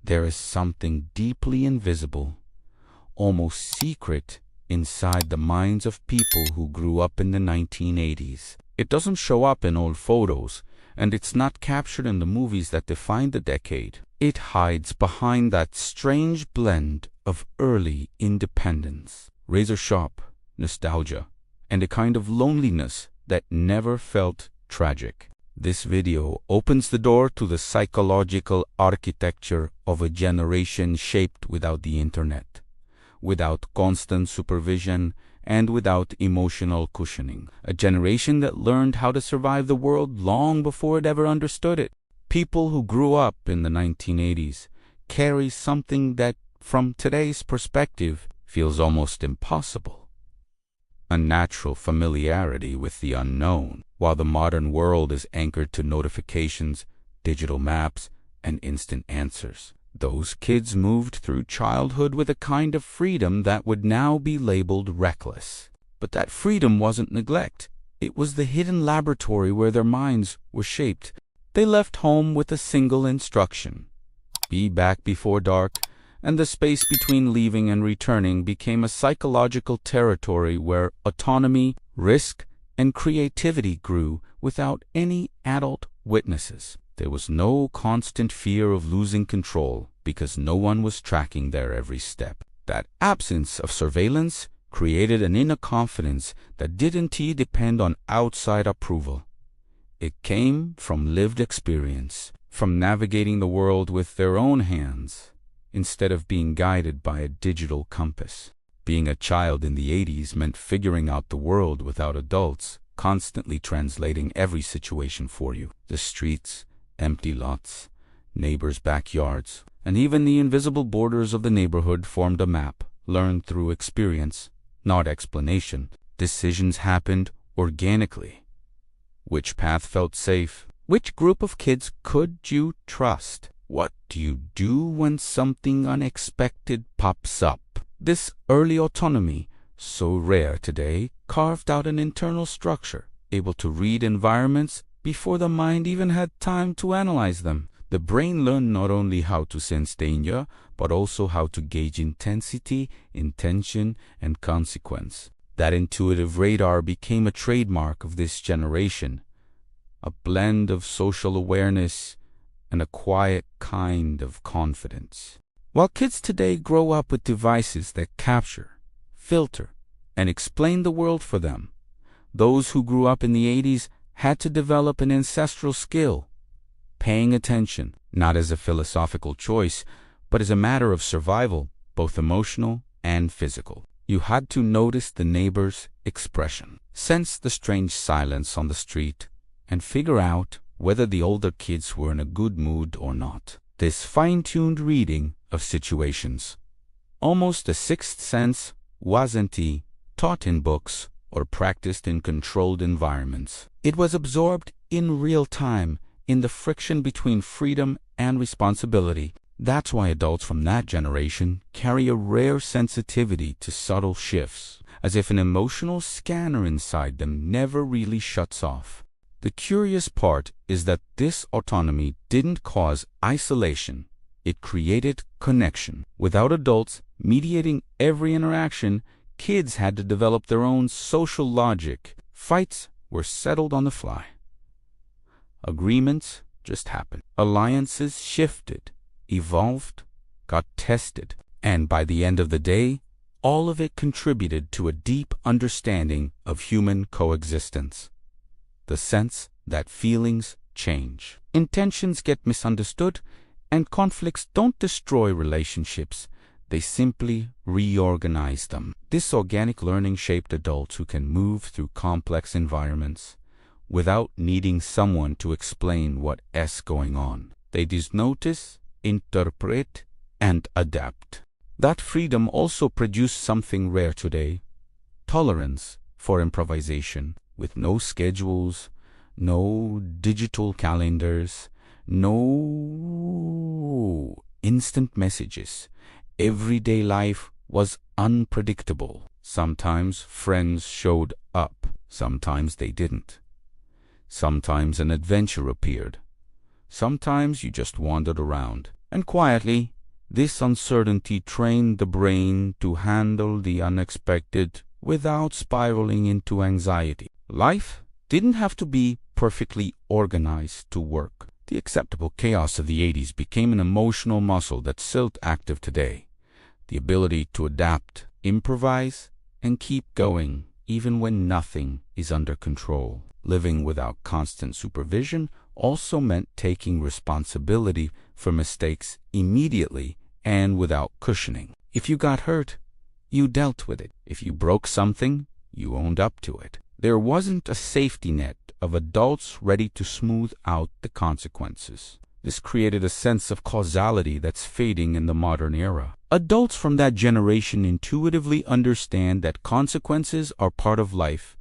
there is something deeply invisible, almost secret, inside the minds of people who grew up in the 1980s. It doesn't show up in old photos, and it's not captured in the movies that defined the decade. It hides behind that strange blend of early independence, razor-sharp nostalgia, and a kind of loneliness that never felt tragic. This video opens the door to the psychological architecture of a generation shaped without the internet, without constant supervision, and without emotional cushioning. A generation that learned how to survive the world long before it ever understood it. People who grew up in the 1980s carry something that, from today's perspective, feels almost impossible. A natural familiarity with the unknown, while the modern world is anchored to notifications, digital maps, and instant answers. Those kids moved through childhood with a kind of freedom that would now be labeled reckless. But that freedom wasn't neglect. It was the hidden laboratory where their minds were shaped. They left home with a single instruction: be back before dark, and the space between leaving and returning became a psychological territory where autonomy, risk, and creativity grew without any adult witnesses. There was no constant fear of losing control because no one was tracking their every step. That absence of surveillance created an inner confidence that didn't depend on outside approval. It came from lived experience, from navigating the world with their own hands, instead of being guided by a digital compass. Being a child in the 80s meant figuring out the world without adults constantly translating every situation for you. The streets, empty lots, neighbors' backyards, and even the invisible borders of the neighborhood formed a map, learned through experience, not explanation. Decisions happened organically. Which path felt safe? Which group of kids could you trust? What do you do when something unexpected pops up? This early autonomy, so rare today, carved out an internal structure, able to read environments before the mind even had time to analyze them. The brain learned not only how to sense danger, but also how to gauge intensity, intention, and consequence. That intuitive radar became a trademark of this generation, a blend of social awareness and a quiet kind of confidence. While kids today grow up with devices that capture, filter, and explain the world for them, those who grew up in the 80s had to develop an ancestral skill, paying attention, not as a philosophical choice, but as a matter of survival, both emotional and physical. You had to notice the neighbor's expression, sense the strange silence on the street, and figure out whether the older kids were in a good mood or not. This fine-tuned reading of situations, almost a sixth sense, wasn't taught in books or practiced in controlled environments. It was absorbed in real time, in the friction between freedom and responsibility. That's why adults from that generation carry a rare sensitivity to subtle shifts, as if an emotional scanner inside them never really shuts off. The curious part is that this autonomy didn't cause isolation. It created connection. Without adults mediating every interaction, kids had to develop their own social logic. Fights were settled on the fly. Agreements just happened. Alliances shifted, evolved, got tested, and by the end of the day, all of it contributed to a deep understanding of human coexistence. The sense that feelings change, intentions get misunderstood, and conflicts don't destroy relationships, they simply reorganize them. This organic learning shaped adults who can move through complex environments without needing someone to explain what's going on. They just notice, interpret, and adapt. That freedom also produced something rare today: tolerance for improvisation. With no schedules, no digital calendars, no instant messages. Everyday life was unpredictable. Sometimes friends showed up, sometimes they didn't. Sometimes an adventure appeared. Sometimes you just wandered around. And quietly, This uncertainty trained the brain to handle the unexpected without spiraling into anxiety. Life didn't have to be perfectly organized to work. The acceptable chaos of the 80s became an emotional muscle that's still active today. The ability to adapt, improvise, and keep going even when nothing is under control. Living without constant supervision also meant taking responsibility for mistakes immediately and without cushioning. If you got hurt, you dealt with it. If you broke something, you owned up to it. There wasn't a safety net of adults ready to smooth out the consequences. This created a sense of causality that's fading in the modern era. Adults from that generation intuitively understand that consequences are part of life,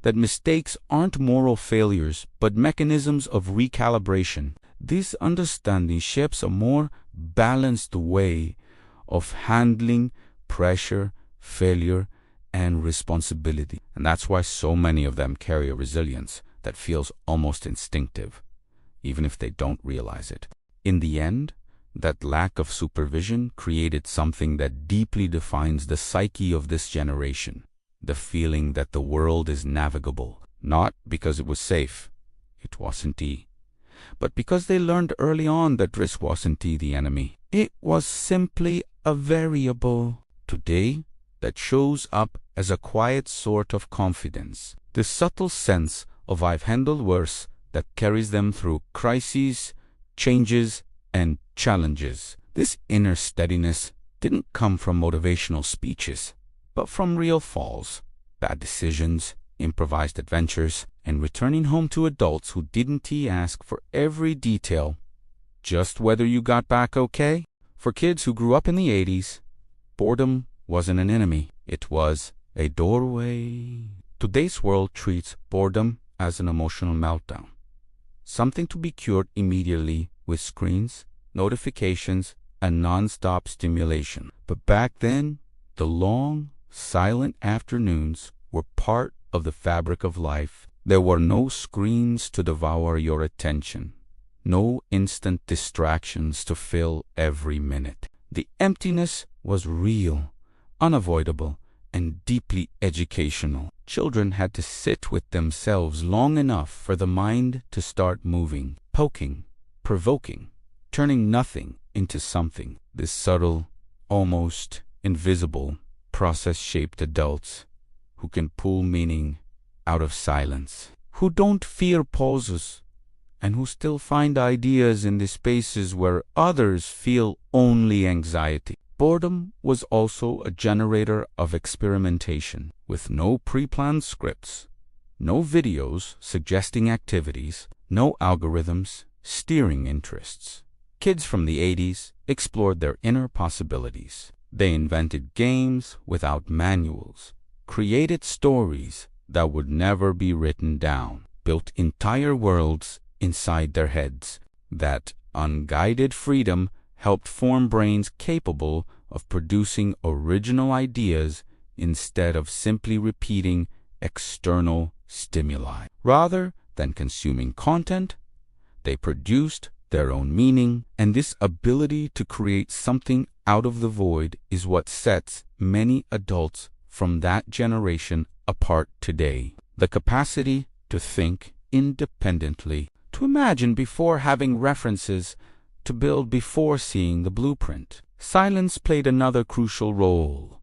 that mistakes aren't moral failures but mechanisms of recalibration. This understanding shapes a more balanced way of handling pressure, failure, and responsibility. And that's why so many of them carry a resilience that feels almost instinctive, even if they don't realize it. In the end, that lack of supervision created something that deeply defines the psyche of this generation. The feeling that the world is navigable, not because it was safe, it wasn't, but because they learned early on that risk wasn't the enemy. It was simply a variable. Today, that shows up as a quiet sort of confidence, the subtle sense of I've handled worse that carries them through crises, changes, and challenges. This inner steadiness didn't come from motivational speeches, but from real falls, bad decisions, improvised adventures, and returning home to adults who didn't ask for every detail, just whether you got back okay. For kids who grew up in the 80s, boredom wasn't an enemy, it was a doorway. Today's world treats boredom as an emotional meltdown, something to be cured immediately with screens, notifications, and non-stop stimulation. But back then, the long, silent afternoons were part of the fabric of life. There were no screens to devour your attention, no instant distractions to fill every minute. The emptiness was real, unavoidable, and deeply educational. Children had to sit with themselves long enough for the mind to start moving, poking, provoking, turning nothing into something. This subtle, almost invisible process shaped adults who can pull meaning out of silence, who don't fear pauses, and who still find ideas in the spaces where others feel only anxiety. Boredom was also a generator of experimentation, with no pre-planned scripts, no videos suggesting activities, no algorithms steering interests. Kids from the 80s explored their inner possibilities. They invented games without manuals, created stories that would never be written down, built entire worlds inside their heads. That unguided freedom helped form brains capable of producing original ideas instead of simply repeating external stimuli. Rather than consuming content, they produced their own meaning, and this ability to create something out of the void is what sets many adults from that generation apart today. The capacity to think independently, to imagine before having references, to build before seeing the blueprint. Silence played another crucial role.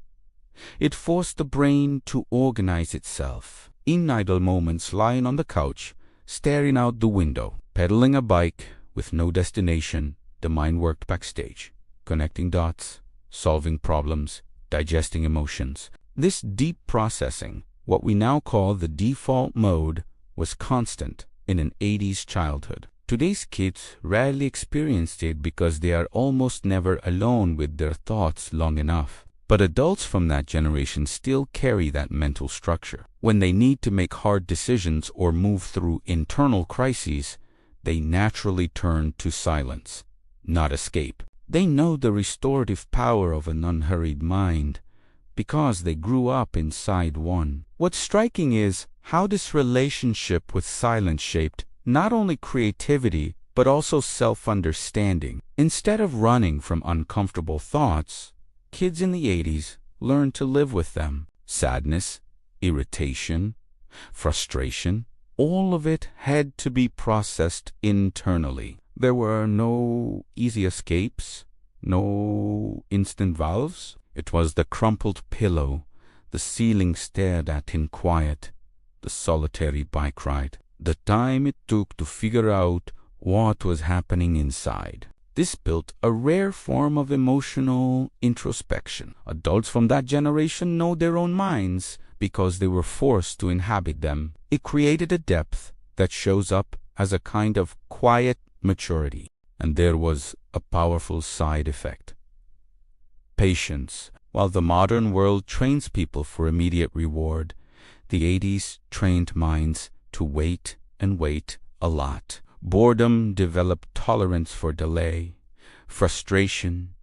It forced the brain to organize itself. In idle moments, lying on the couch, staring out the window, pedaling a bike with no destination, the mind worked backstage, connecting dots, solving problems, digesting emotions. This deep processing, what we now call the default mode, was constant in an 80s childhood. Today's kids rarely experienced it because they are almost never alone with their thoughts long enough. But adults from that generation still carry that mental structure. When they need to make hard decisions or move through internal crises, they naturally turn to silence, not escape. They know the restorative power of an unhurried mind because they grew up inside one. What's striking is how this relationship with silence shaped not only creativity but also self-understanding. Instead of running from uncomfortable thoughts, kids in the 80s learned to live with them. Sadness, irritation, frustration, all of it had to be processed internally. There were no easy escapes, no instant valves. It was the crumpled pillow, the ceiling stared at in quiet, the solitary bike ride, the time it took to figure out what was happening inside. This built a rare form of emotional introspection. Adults from that generation know their own minds because they were forced to inhabit them. It created a depth that shows up as a kind of quiet maturity. And there was a powerful side effect: patience. While the modern world trains people for immediate reward, the 80s trained minds to wait and wait a lot. Boredom developed tolerance for delay, frustration,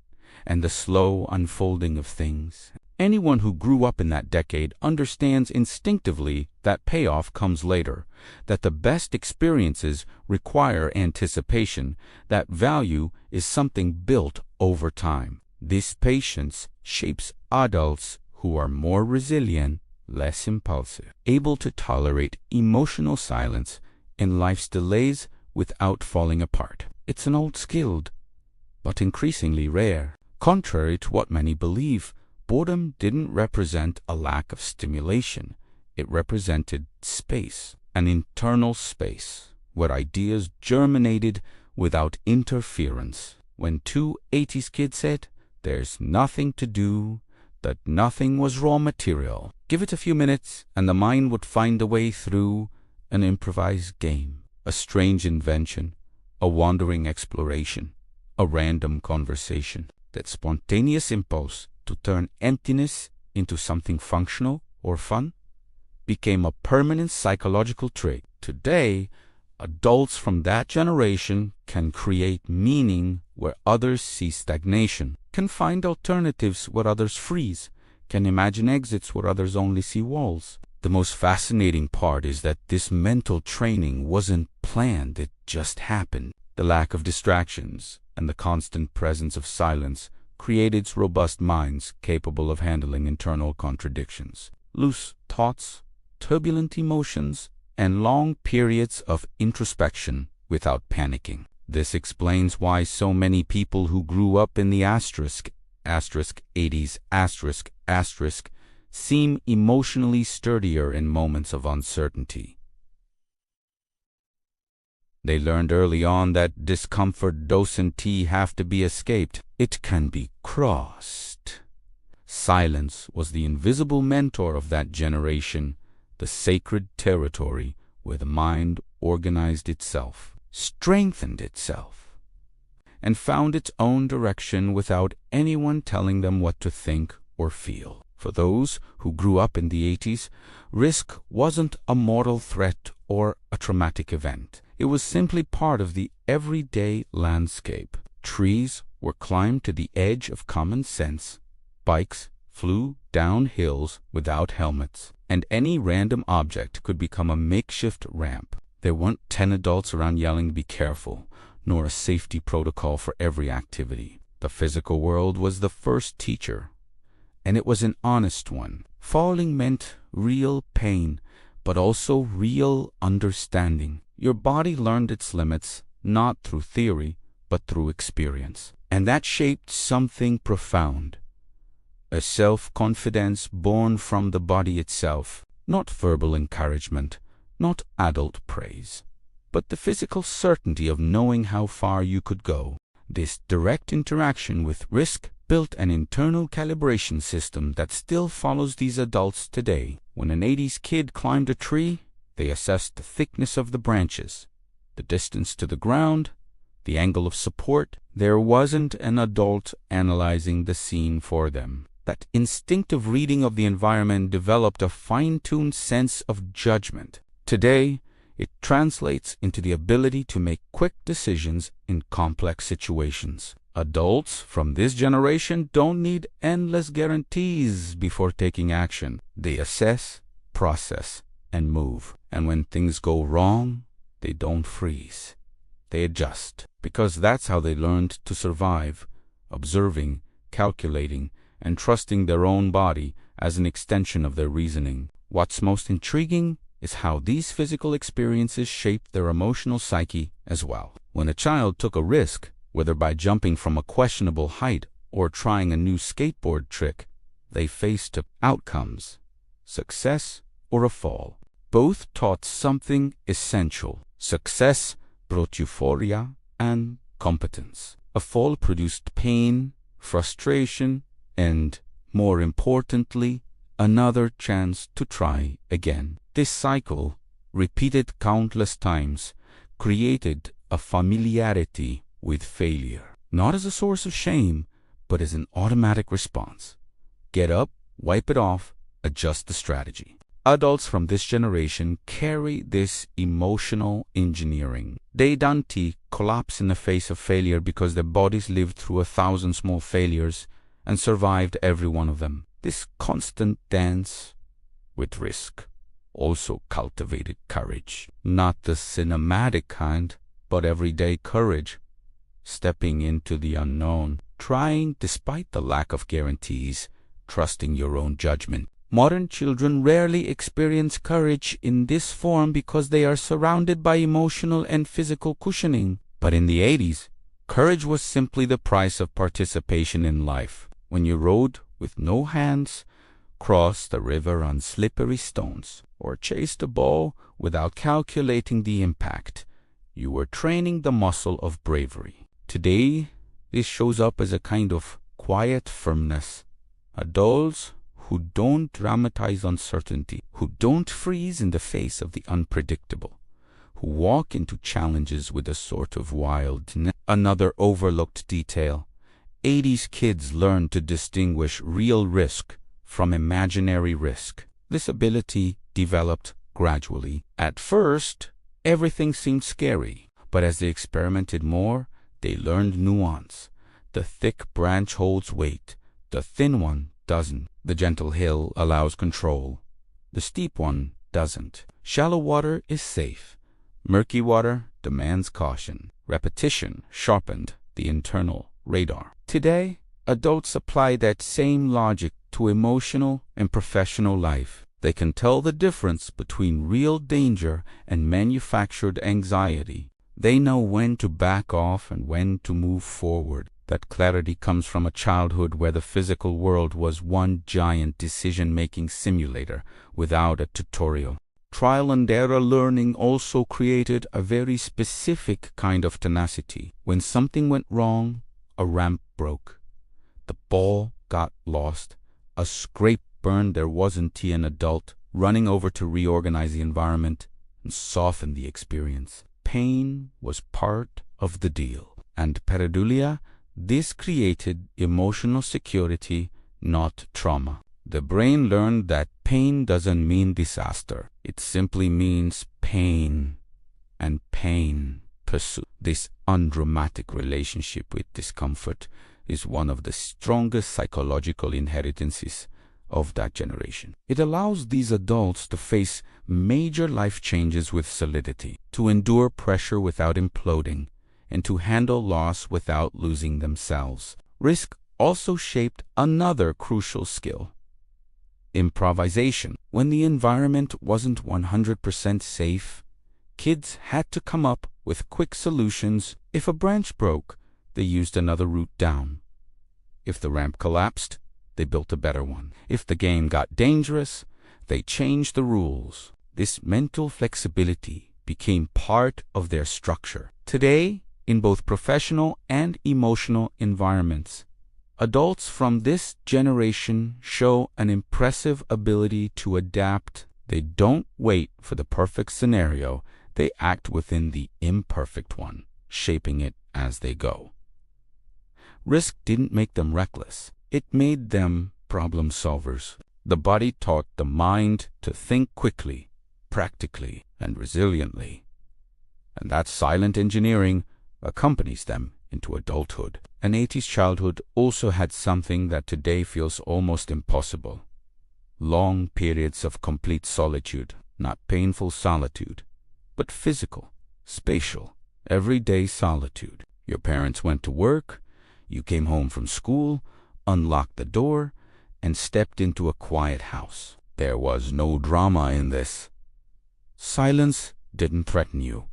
and the slow unfolding of things. Anyone who grew up in that decade understands instinctively that payoff comes later, that the best experiences require anticipation, that value is something built over time. This patience shapes adults who are more resilient, less impulsive, able to tolerate emotional silence in life's delays without falling apart. It's an old skill, but increasingly rare. Contrary to what many believe, boredom didn't represent a lack of stimulation. It represented space, an internal space where ideas germinated without interference. When two 80s kids said, "There's nothing to do," that nothing was raw material. Give it a few minutes and the mind would find a way through an improvised game, a strange invention, a wandering exploration, a random conversation. That spontaneous impulse to turn emptiness into something functional or fun became a permanent psychological trait. Today, adults from that generation can create meaning where others see stagnation, can find alternatives where others freeze, can imagine exits where others only see walls. The most fascinating part is that this mental training wasn't planned, it just happened. The lack of distractions and the constant presence of silence created robust minds capable of handling internal contradictions, loose thoughts, turbulent emotions, and long periods of introspection without panicking. This explains why so many people who grew up in the asterisk 80s seem emotionally sturdier in moments of uncertainty. They learned early on that discomfort doesn't have to be escaped, it can be crossed. Silence was the invisible mentor of that generation, the sacred territory where the mind organized itself, strengthened itself, and found its own direction without anyone telling them what to think or feel. For those who grew up in the 80s, risk wasn't a mortal threat or a traumatic event. It was simply part of the everyday landscape. Trees were climbed to the edge of common sense, bikes flew down hills without helmets, and any random object could become a makeshift ramp. There weren't 10 adults around yelling, "Be careful," nor a safety protocol for every activity. The physical world was the first teacher, and it was an honest one. Falling meant real pain, but also real understanding. Your body learned its limits, not through theory, but through experience. And that shaped something profound. A self-confidence born from the body itself. Not verbal encouragement, not adult praise, but the physical certainty of knowing how far you could go. This direct interaction with risk built an internal calibration system that still follows these adults today. When an 80s kid climbed a tree, they assessed the thickness of the branches, the distance to the ground, the angle of support. There wasn't an adult analyzing the scene for them. That instinctive reading of the environment developed a fine-tuned sense of judgment. Today, it translates into the ability to make quick decisions in complex situations. Adults from this generation don't need endless guarantees before taking action. They assess, process, and move. And when things go wrong, they don't freeze. they adjust, because that's how they learned to survive, observing, calculating, and trusting their own body as an extension of their reasoning. What's most intriguing is how these physical experiences shape their emotional psyche as well. When a child took a risk, whether by jumping from a questionable height or trying a new skateboard trick, they faced outcomes, success or a fall. Both taught something essential. Success brought euphoria and competence. A fall produced pain, frustration, and, more importantly, another chance to try again. This cycle, repeated countless times, created a familiarity with failure, not as a source of shame, but as an automatic response. Get up, wipe it off, adjust the strategy. Adults from this generation carry this emotional engineering. They don't collapse in the face of failure because their bodies lived through 1,000 small failures and survived every one of them. This constant dance with risk also cultivated courage. Not the cinematic kind, but everyday courage. Stepping into the unknown, trying despite the lack of guarantees, trusting your own judgment. Modern children rarely experience courage in this form because they are surrounded by emotional and physical cushioning. But in the 80s, courage was simply the price of participation in life. When you rode with no hands, crossed a river on slippery stones, or chased a ball without calculating the impact, you were training the muscle of bravery. Today, this shows up as a kind of quiet firmness. Adults who don't dramatize uncertainty, who don't freeze in the face of the unpredictable, who walk into challenges with a sort of wildness. Another overlooked detail: 80s kids learned to distinguish real risk from imaginary risk. This ability developed gradually. At first, everything seemed scary, but as they experimented more, they learned nuance. The thick branch holds weight, the thin one doesn't. The gentle hill allows control, the steep one doesn't. Shallow water is safe, murky water demands caution. Repetition sharpened the internal radar. Today, adults apply that same logic to emotional and professional life. They can tell the difference between real danger and manufactured anxiety. They know when to back off and when to move forward. That clarity comes from a childhood where the physical world was one giant decision-making simulator without a tutorial. Trial and error learning also created a very specific kind of tenacity. When something went wrong, a ramp broke, the ball got lost, a scrape burned, there wasn't an adult running over to reorganize the environment and soften the experience. Pain was part of the deal. And pareidolia, this created emotional security, not trauma. The brain learned that pain doesn't mean disaster. It simply means pain, and pain pursues. This undramatic relationship with discomfort is one of the strongest psychological inheritances of that generation. It allows these adults to face major life changes with solidity, to endure pressure without imploding, and to handle loss without losing themselves. Risk also shaped another crucial skill: improvisation. When the environment wasn't 100% safe, kids had to come up with quick solutions. If a branch broke, they used another route down. If the ramp collapsed, they built a better one. If the game got dangerous, they changed the rules. This mental flexibility became part of their structure. Today, in both professional and emotional environments, adults from this generation show an impressive ability to adapt. They don't wait for the perfect scenario, they act within the imperfect one, shaping it as they go. Risk didn't make them reckless, it made them problem solvers. The body taught the mind to think quickly, practically, and resiliently. And that silent engineering accompanies them into adulthood. An 80s childhood also had something that today feels almost impossible: long periods of complete solitude, not painful solitude, but physical, spatial, everyday solitude. Your parents went to work, you came home from school, unlocked the door, and stepped into a quiet house. There was no drama in this. Silence didn't threaten you.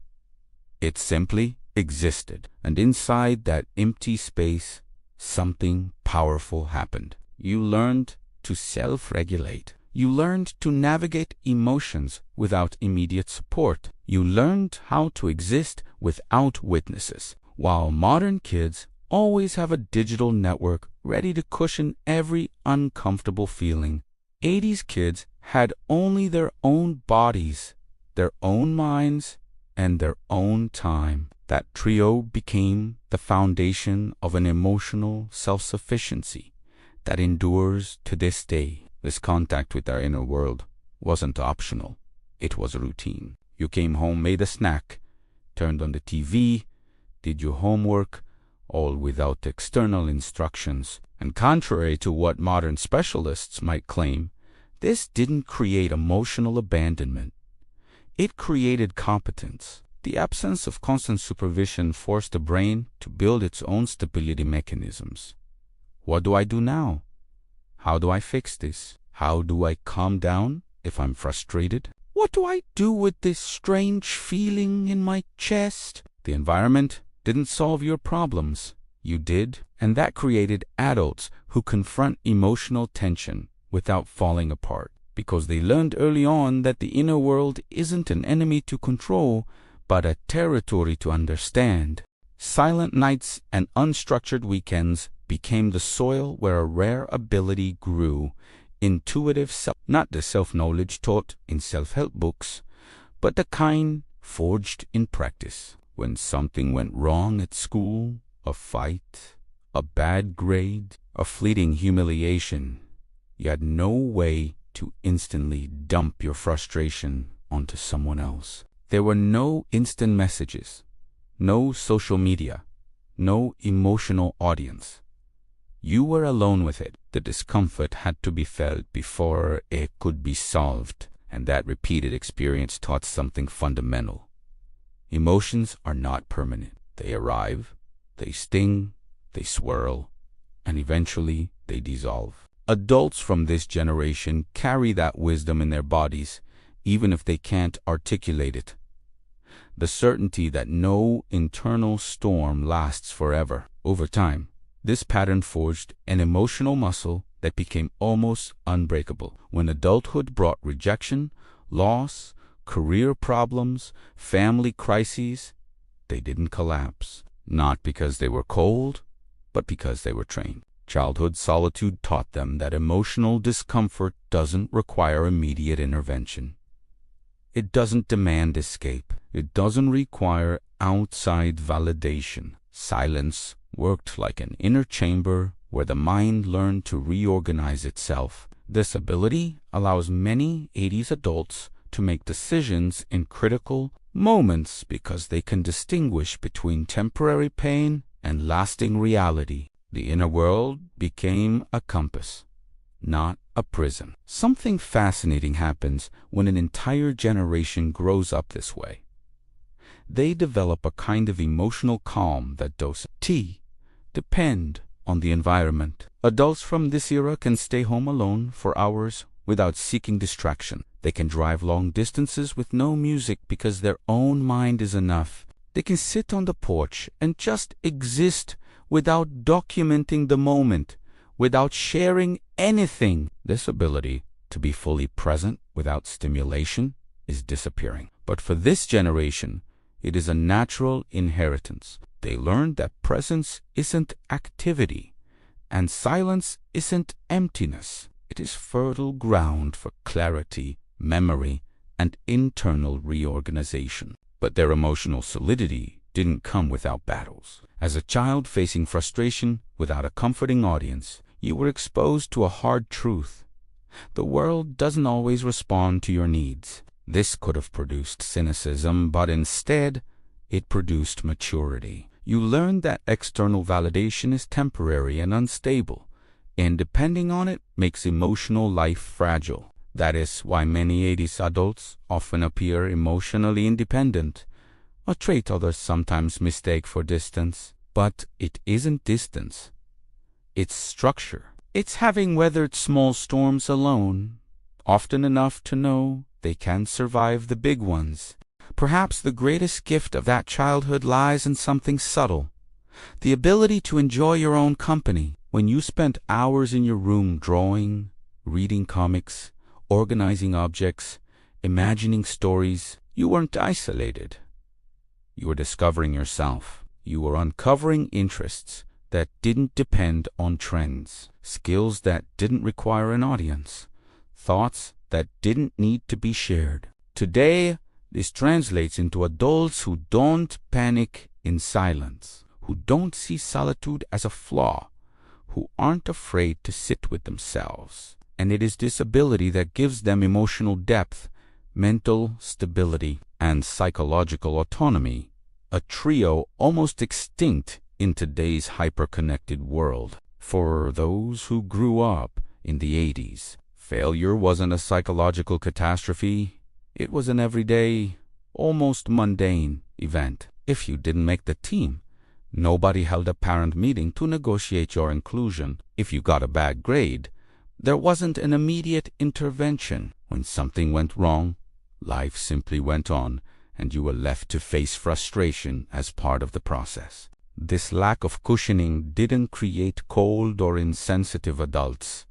It simply existed. And inside that empty space, something powerful happened. You learned to self-regulate. You learned to navigate emotions without immediate support. You learned how to exist without witnesses. While modern kids always have a digital network ready to cushion every uncomfortable feeling, 80s kids had only their own bodies, their own minds, and their own time. That trio became the foundation of an emotional self-sufficiency that endures to this day. This contact with our inner world wasn't optional. It was a routine. You came home, made a snack, turned on the TV, did your homework, all without external instructions. And contrary to what modern specialists might claim, this didn't create emotional abandonment. It created competence. The absence of constant supervision forced the brain to build its own stability mechanisms. What do I do now? How do I fix this? How do I calm down if I'm frustrated? What do I do with this strange feeling in my chest? The environment didn't solve your problems. You did, and that created adults who confront emotional tension without falling apart, because they learned early on that the inner world isn't an enemy to control, but a territory to understand. Silent nights and unstructured weekends became the soil where a rare ability grew, intuitive not the self-knowledge taught in self-help books, but the kind forged in practice. When something went wrong at school, a fight, a bad grade, a fleeting humiliation, you had no way to instantly dump your frustration onto someone else. There were no instant messages, no social media, no emotional audience. You were alone with it. The discomfort had to be felt before it could be solved, and that repeated experience taught something fundamental. Emotions are not permanent. They arrive, they sting, they swirl, and eventually they dissolve. Adults from this generation carry that wisdom in their bodies, even if they can't articulate it. The certainty that no internal storm lasts forever. Over time, this pattern forged an emotional muscle that became almost unbreakable. When adulthood brought rejection, loss, career problems, family crises, they didn't collapse. Not because they were cold, but because they were trained. Childhood solitude taught them that emotional discomfort doesn't require immediate intervention. It doesn't demand escape. It doesn't require outside validation. Silence worked like an inner chamber where the mind learned to reorganize itself. This ability allows many 80s adults to make decisions in critical moments because they can distinguish between temporary pain and lasting reality. The inner world became a compass, not a prison. Something fascinating happens when an entire generation grows up this way. They develop a kind of emotional calm that doesn't depend on the environment. Adults from this era can stay home alone for hours without seeking distraction. They can drive long distances with no music because their own mind is enough. They can sit on the porch and just exist without documenting the moment, without sharing anything. This ability to be fully present without stimulation is disappearing. But for this generation, it is a natural inheritance. They learned that presence isn't activity, and silence isn't emptiness. It is fertile ground for clarity, memory, and internal reorganization. But their emotional solidity didn't come without battles. As a child facing frustration without a comforting audience, you were exposed to a hard truth. The world doesn't always respond to your needs. This could have produced cynicism, but instead, it produced maturity. You learned that external validation is temporary and unstable, and depending on it makes emotional life fragile. That is why many 80s adults often appear emotionally independent, a trait others sometimes mistake for distance. But it isn't distance. It's structure. It's having weathered small storms alone, often enough to know they can survive the big ones. Perhaps the greatest gift of that childhood lies in something subtle, the ability to enjoy your own company. When you spent hours in your room drawing, reading comics, organizing objects, imagining stories, you weren't isolated. You were discovering yourself. You were uncovering interests that didn't depend on trends, skills that didn't require an audience, thoughts that didn't need to be shared. Today, this translates into adults who don't panic in silence, who don't see solitude as a flaw, who aren't afraid to sit with themselves. And it is this ability that gives them emotional depth, mental stability, and psychological autonomy, a trio almost extinct in today's hyper-connected world. For those who grew up in the 80s, failure wasn't a psychological catastrophe. It was an everyday, almost mundane event. If you didn't make the team, nobody held a parent meeting to negotiate your inclusion. If you got a bad grade, there wasn't an immediate intervention. When something went wrong, life simply went on, and you were left to face frustration as part of the process. This lack of cushioning didn't create cold or insensitive adults.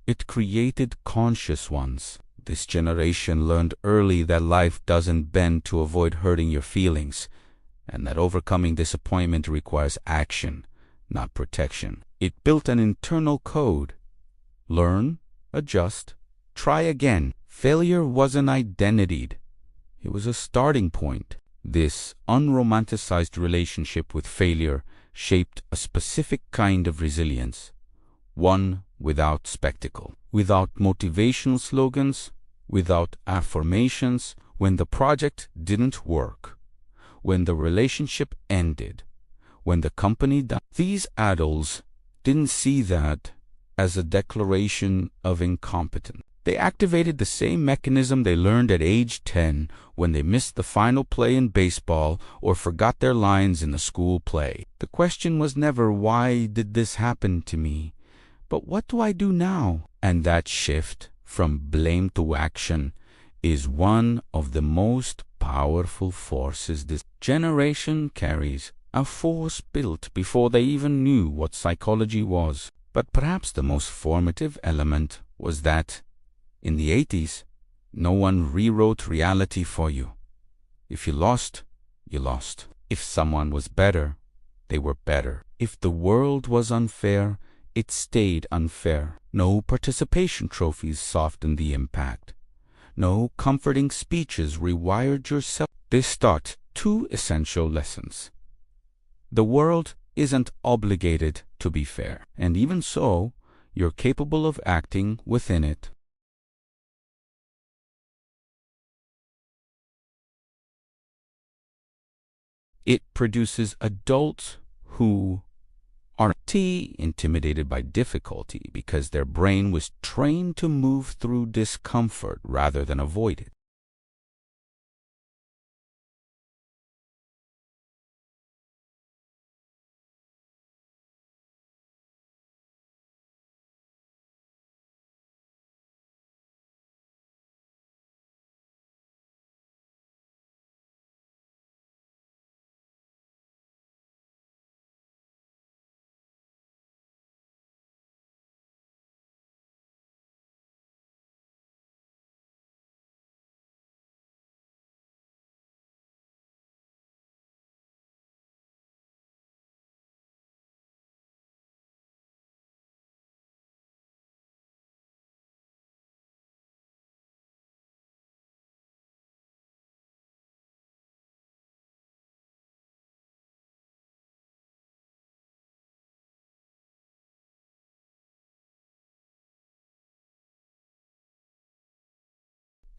It created conscious ones. This generation learned early that life doesn't bend to avoid hurting your feelings, and that overcoming disappointment requires action, not protection. It built an internal code. Learn, adjust, try again. Failure wasn't identified. It was a starting point. This unromanticized relationship with failure shaped a specific kind of resilience, one without spectacle, without motivational slogans, without affirmations. When the project didn't work, when the relationship ended, when the company died, these adults didn't see that as a declaration of incompetence. They activated the same mechanism they learned at age 10 when they missed the final play in baseball or forgot their lines in the school play. The question was never, why did this happen to me? But what do I do now? And that shift from blame to action is one of the most powerful forces this generation carries, a force built before they even knew what psychology was. But perhaps the most formative element was that in the 80s, no one rewrote reality for you. If you lost, you lost. If someone was better, they were better. If the world was unfair, it stayed unfair. No participation trophies softened the impact. No comforting speeches rewired yourself. This taught two essential lessons. The world isn't obligated to be fair, and even so, you're capable of acting within it. It produces adults who aren't intimidated by difficulty because their brain was trained to move through discomfort rather than avoid it.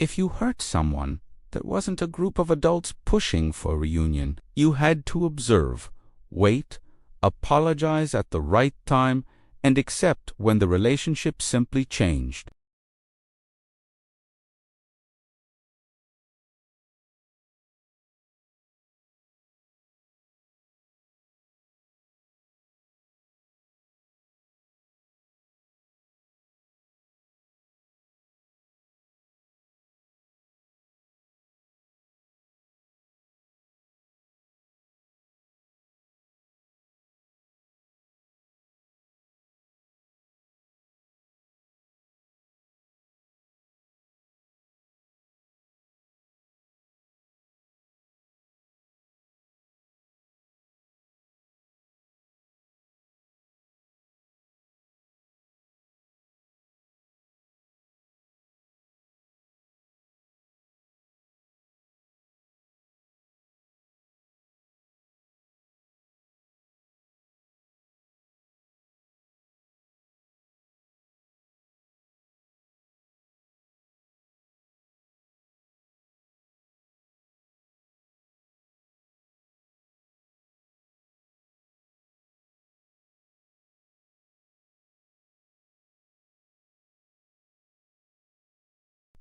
If you hurt someone, there wasn't a group of adults pushing for a reunion. You had to observe, wait, apologize at the right time, and accept when the relationship simply changed.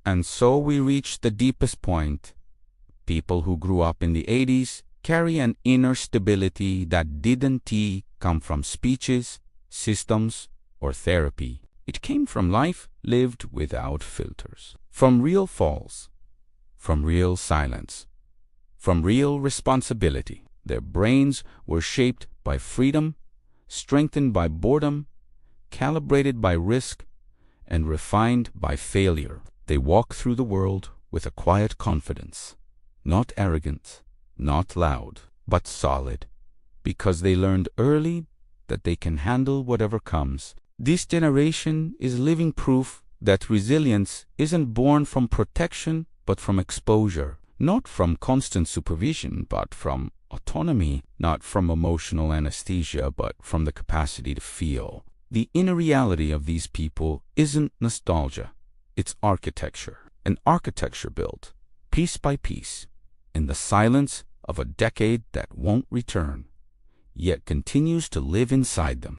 And so we reach the deepest point. People who grew up in the 80s carry an inner stability that didn't come from speeches, systems, or therapy. It came from life lived without filters. From real falls, from real silence, from real responsibility. Their brains were shaped by freedom, strengthened by boredom, calibrated by risk, and refined by failure. They walk through the world with a quiet confidence, not arrogant, not loud, but solid, because they learned early that they can handle whatever comes. This generation is living proof that resilience isn't born from protection but from exposure, not from constant supervision but from autonomy, not from emotional anesthesia but from the capacity to feel. The inner reality of these people isn't nostalgia, it's architecture. An architecture built, piece by piece, in the silence of a decade that won't return, yet continues to live inside them.